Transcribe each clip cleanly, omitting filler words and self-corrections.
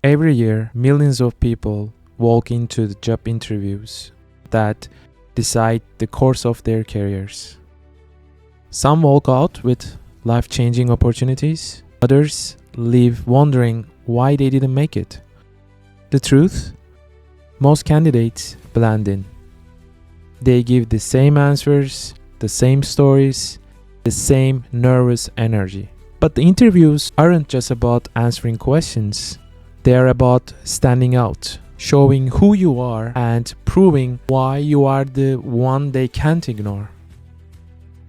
Every year, millions of people walk into the job interviews that decide the course of their careers. Some walk out with life-changing opportunities, others leave wondering why they didn't make it. The truth? Most candidates blend in. They give the same answers, the same stories, the same nervous energy. But the interviews aren't just about answering questions. They are about standing out, showing who you are, and proving why you are the one they can't ignore.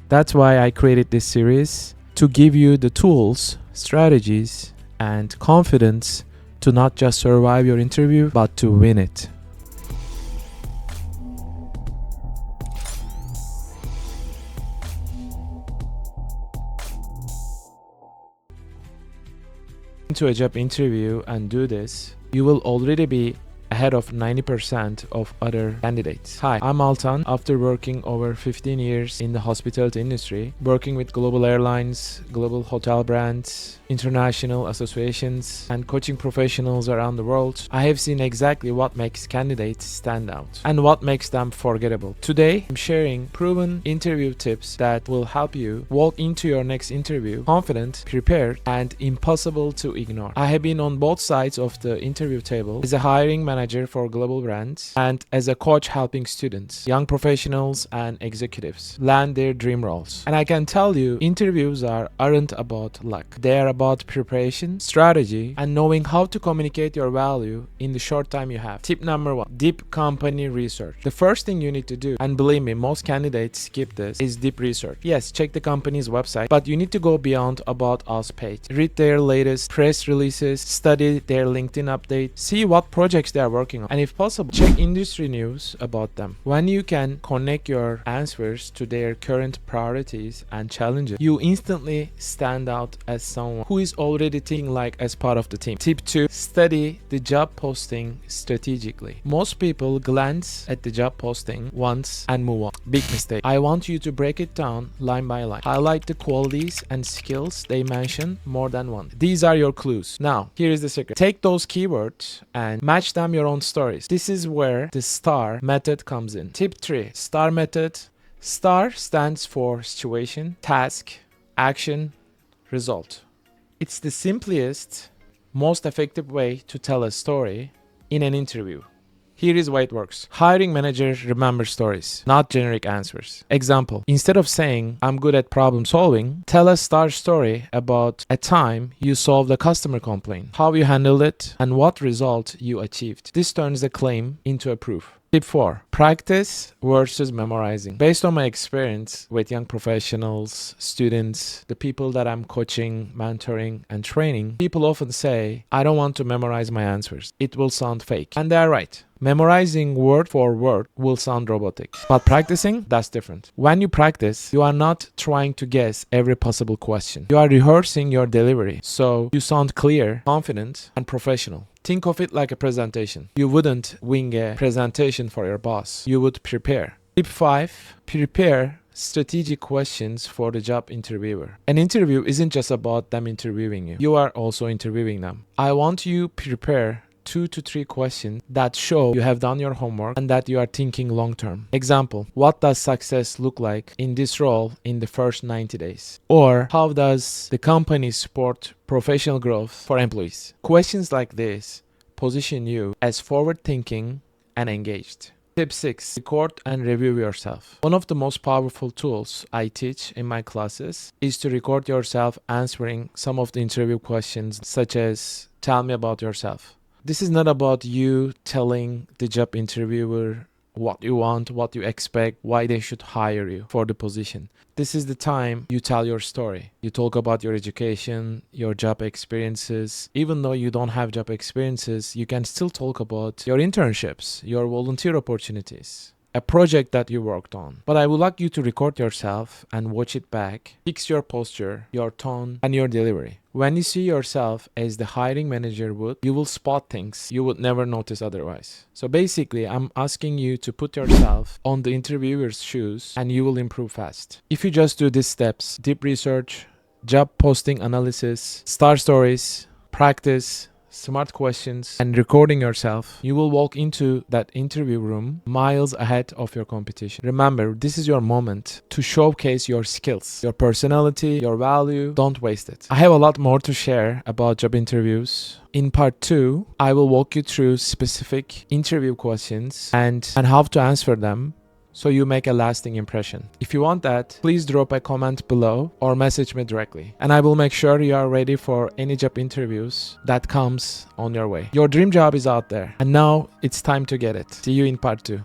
That's why I created this series, to give you the tools, strategies, and confidence to not just survive your interview, but to win it. Into a job interview and do this, you will already be ahead of 90% of other candidates. Hi, I'm Altan. After working over 15 years in the hospitality industry, working with global airlines, global hotel brands, international associations, and coaching professionals around the world, I have seen exactly what makes candidates stand out and what makes them forgettable. Today, I'm sharing proven interview tips that will help you walk into your next interview confident, prepared, and impossible to ignore. I have been on both sides of the interview table as a hiring manager for global brands and as a coach helping students, young professionals, and executives land their dream roles. And I can tell you, interviews aren't about luck. They are about preparation, strategy, and knowing how to communicate your value in the short time you have. Tip number 1, deep company research. The first thing you need to do, and believe me, most candidates skip this, is deep research. Yes, check the company's website, but you need to go beyond About Us page. Read their latest press releases, study their LinkedIn update, see what projects they are working on, and if possible, check industry news about them. When you can connect your answers to their current priorities and challenges, you instantly stand out as someone who is already thinking like as part of the team. Tip 2, study the job posting strategically. Most people glance at the job posting once and move on. Big mistake. I want you to break it down line by line. Highlight the qualities and skills they mention more than once. These are your clues. Now, here is the secret. Take those keywords and match them your own stories. This is where the STAR method comes in. Tip 3, STAR method. STAR stands for situation, task, action, result. It's the simplest, most effective way to tell a story in an interview. Here is why it works. Hiring managers remember stories, not generic answers. Example, instead of saying, I'm good at problem solving, tell a STAR story about a time you solved a customer complaint, how you handled it, and what result you achieved. This turns the claim into a proof. Tip 4, practice versus memorizing. Based on my experience with young professionals, students, the people that I'm coaching, mentoring, and training, people often say, I don't want to memorize my answers. It will sound fake. And they're right. Memorizing word for word will sound robotic. But practicing, that's different. When you practice, you are not trying to guess every possible question. You are rehearsing your delivery, so you sound clear, confident, and professional. Think of it like a presentation. You wouldn't wing a presentation for your boss. You would prepare. Tip 5, prepare strategic questions for the job interviewer. An interview isn't just about them interviewing you. You are also interviewing them. I want you to prepare 2 to 3 questions that show you have done your homework and that you are thinking long term. Example, what does success look like in this role in the first 90 days? Or how does the company support professional growth for employees? Questions like this position you as forward thinking and engaged. Tip 6, record and review yourself. One of the most powerful tools I teach in my classes is to record yourself answering some of the interview questions, such as, tell me about yourself. This is not about you telling the job interviewer what you want, what you expect, why they should hire you for the position. This is the time you tell your story. You talk about your education, your job experiences. Even though you don't have job experiences, you can still talk about your internships, your volunteer opportunities, a project that you worked on. But I would like you to record yourself and watch it back. Fix your posture, your tone, and your delivery. When you see yourself as the hiring manager would, you will spot things you would never notice otherwise. So basically, I'm asking you to put yourself on the interviewer's shoes and you will improve fast. If you just do these steps, deep research, job posting analysis, STAR stories, practice, smart questions, and recording yourself, you will walk into that interview room miles ahead of your competition. Remember, this is your moment to showcase your skills, your personality, your value. Don't waste it. I have a lot more to share about job interviews. In part 2, I will walk you through specific interview questions and how to answer them, so you make a lasting impression. If you want that, please drop a comment below or message me directly, and I will make sure you are ready for any job interviews that comes on your way. Your dream job is out there, and now it's time to get it. See you in part 2.